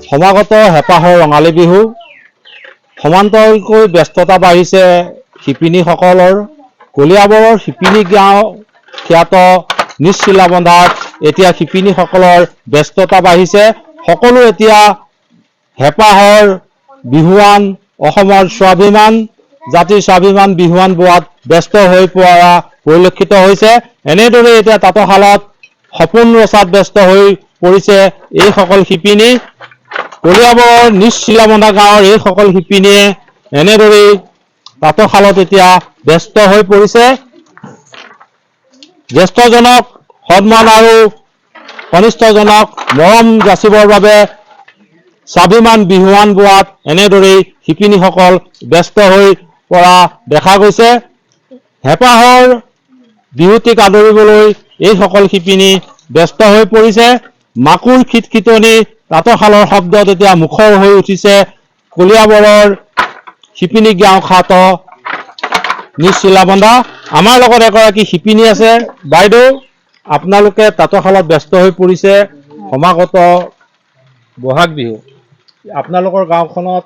সমাগত হেঁপাহৰ ৰঙালী বিহু সমান্তৰালকৈ ব্যস্ততা বাঢ়িছে শিপিনীসকলৰ। কলিয়াবৰৰ শিপিনী গাঁও খ্যাত নিজ চিলাবন্ধাত এতিয়া শিপিনীসকলৰ ব্যস্ততা বাঢ়িছে। সকলো এতিয়া হেঁপাহৰ বিহুৱান, অসমৰ স্বাভিমান, জাতিৰ স্বাভিমান বিহুৱান বোৱাত ব্যস্ত হৈ পৰা পৰিলক্ষিত হৈছে। এনেদৰে এতিয়া তাঁতৰশালত সপোন ৰচাত ব্যস্ত হৈ পৰিছে এইসকল শিপিনী। কলিয়াবৰৰ নিজ চিলাবন্ধা গাঁৱৰ এইসকল শিপিনীয়ে এনেদৰেই তাঁতৰশালত এতিয়া ব্যস্ত হৈ পৰিছে। জ্যেষ্ঠজনক সন্মান আৰু কনিষ্ঠজনক মৰম যাচিবৰ বাবে স্বাভিমান বিহুৱান বোৱাত এনেদৰেই শিপিনীসকল ব্যস্ত হৈ পৰা দেখা গৈছে। হেঁপাহৰ বিহুটিক আদৰিবলৈ এইসকল শিপিনী ব্যস্ত হৈ পৰিছে। মাকুৰ খিটখিটনি তাঁতৰশালৰ শব্দত এতিয়া মুখৰ হৈ উঠিছে কলিয়াবৰৰ শিপিনী গাঁও খ্যাত নিজ চিলাবন্ধা। আমাৰ লগত এগৰাকী শিপিনী আছে। বাইদেউ, আপোনালোকে তাঁতৰশালত ব্যস্ত হৈ পৰিছে সমাগত বহাগ বিহু। আপোনালোকৰ গাঁওখনত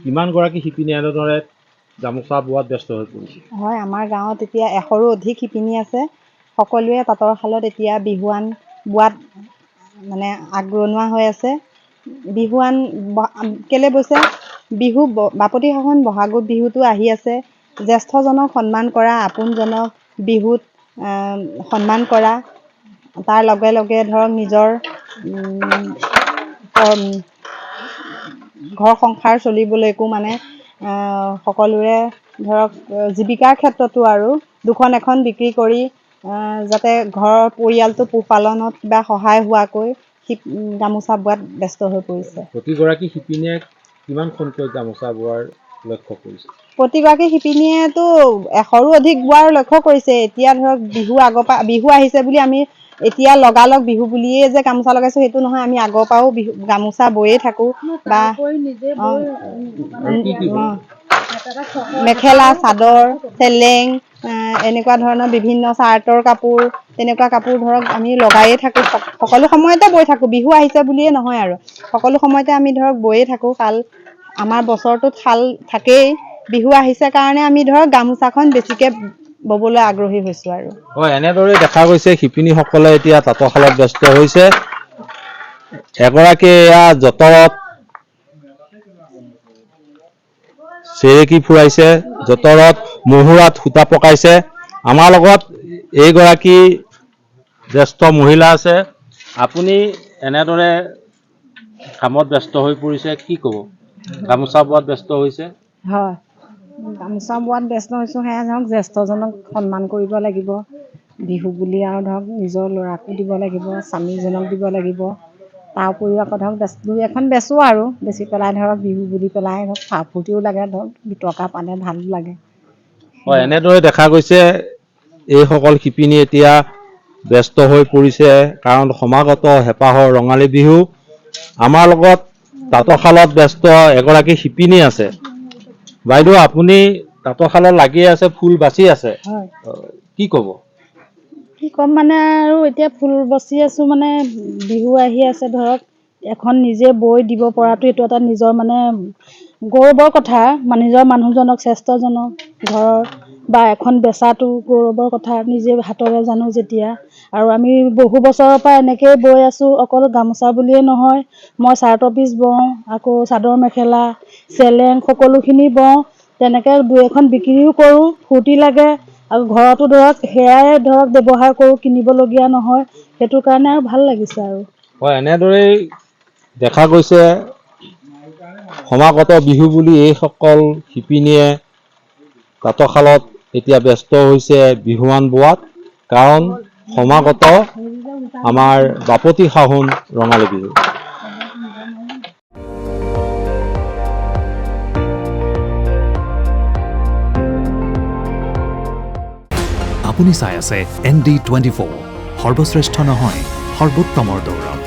কিমানগৰাকী শিপিনী এনেদৰে গামোচা বোৱাত ব্যস্ত হৈ পৰিছে? হয়, আমাৰ গাঁৱত এতিয়া 100ৰো অধিক শিপিনী আছে। সকলোৱে তাঁতৰশালত এতিয়া বিহুৱান বোৱাত মানে আগৰণুৱা হৈ আছে। বিহুৱান কেলে বৈছে, বিহু বাপতি সাহোন বহাগত বিহুটো আহি আছে। জ্যেষ্ঠজনক সন্মান কৰা, আপোনজনক বিহুত সন্মান কৰা, তাৰ লগে লগে ধৰক নিজৰ ঘৰ সংসাৰ চলিবলৈকো মানে সকলোৰে ধৰক জীৱিকাৰ ক্ষেত্ৰতো আৰু দুখন এখন বিক্ৰী কৰি যাতে ঘৰৰ পৰিয়ালটো পোহপালনত কিবা সহায় হোৱাকৈ গামোচা বোৱাত ব্যস্ত হৈ পৰিছে। প্ৰতিগৰাকী শিপিনীয়ে কিমানখনকৈ গামোচা বোৱাৰ লক্ষ্য কৰিছে? প্ৰতিগৰাকী শিপিনীয়েতো 100ৰো অধিক বোৱাৰ লক্ষ্য কৰিছে। এতিয়া ধৰক বিহু আহিছে বুলি আমি এতিয়া লগালগ বিহু বুলিয়ে যে গামোচা লগাইছো সেইটো নহয়, আমি আগৰ পৰাও গামোচা বয়ে থাকো বা মেখেলা, চাদৰ, চেলেং, এনেকুৱা ধৰণৰ বিভিন্ন চাৰ্টৰ কাপোৰ, তেনেকুৱা কাপোৰ ধৰক আমি লগায়ে থাকো। সকলো সময়তে বৈ থাকো, বিহু আহিছে বুলিয়ে নহয় আৰু সকলো সময়তে আমি ধৰক বয়ে থাকো। শাল আমাৰ বছৰটোত শাল থাকেই, বিহু আহিছে কাৰণে আমি ধৰক গামোচাখন বেছিকে ববলৈ আগ্ৰহী হৈছো আৰু। হয়, এনেদৰে দেখা গৈছে শিপিনীসকলে এতিয়া তাঁতৰশালত ব্যস্ত হৈছে। এগৰাকী এয়া যঁতৰত চেৰেকী ফুৰাইছে, যঁতৰত মহুৰাত সূতা পকাইছে। আমাৰ লগত এইগৰাকী জ্যেষ্ঠ মহিলা আছে। আপুনি এনেদৰে কামত ব্যস্ত হৈ পৰিছে, কি ক'ব? গামোচা বোৱাত ব্যস্ত হৈছে? হয়, গামোচা বোৱাত ব্যস্ত হৈছোঁ। সেয়া ধৰক জ্যেষ্ঠজনক সন্মান কৰিব লাগিব বিহু বুলি, আৰু ধৰক নিজৰ ল'ৰাকো দিব লাগিব, স্বামীজনক দিব লাগিব। তাৰ উপৰিও আকৌ ধৰক দুই এখন বেচোঁ আৰু বেচি পেলাই ধৰক বিহু বুলি পেলাই ধৰক ফূৰ্তিও লাগে, ধৰক দুটকা পালে ভালো লাগে। হয়, এনেদৰে দেখা গৈছে এইসকল শিপিনী এতিয়া ব্যস্ত হৈ পৰিছে, কাৰণ সমাগত হেঁপাহৰ ৰঙালী বিহু। আমাৰ লগত তাঁতৰশালত ব্যস্ত এগৰাকী শিপিনী আছে। বাইদেউ, আপুনি তাঁতৰশালত লাগি আছে, ফুল বাচি আছে, কি ক'ব? কি ক'ম মানে আৰু এতিয়া ফুল বাচি আছোঁ মানে বিহু আহি আছে ধৰক, এখন নিজে বৈ দিব পৰাটো এইটো এটা নিজৰ মানে গৌৰৱৰ কথা। নিজৰ মানুহজনক, শ্ৰেষ্ঠজনক, ঘৰৰ বা এখন বেচাটো গৌৰৱৰ কথা, নিজে হাতৰে জানো যেতিয়া। আৰু আমি বহু বছৰৰ পৰা এনেকৈয়ে বৈ আছোঁ, অকল গামোচা বুলিয়ে নহয়, মই চাৰ্টৰ পিচ বওঁ, আকৌ চাদৰ মেখেলা, চেলেং সকলোখিনি বওঁ। তেনেকৈ 2-এখন বিক্ৰীও কৰোঁ, ফূৰ্তি লাগে। আৰু ঘৰতো ধৰক সেয়াই ধৰক ব্যৱহাৰ কৰোঁ, কিনিবলগীয়া নহয়, সেইটো কাৰণে আৰু ভাল লাগিছে আৰু। হয়, এনেদৰেই দেখা গৈছে সমাগত বিহু বুলি এইসকল শিপিনীয়ে তাঁতৰশালত এতিয়া ব্যস্ত হৈছে বিহুৱান বোৱাত, কাৰণ সমাগত আমাৰ বাপতি সাহোন ৰঙালী বিহু। আপুনি চাই আছে ND24, সৰ্বশ্ৰেষ্ঠ নহয়, সৰ্বোত্তমৰ দৌৰ।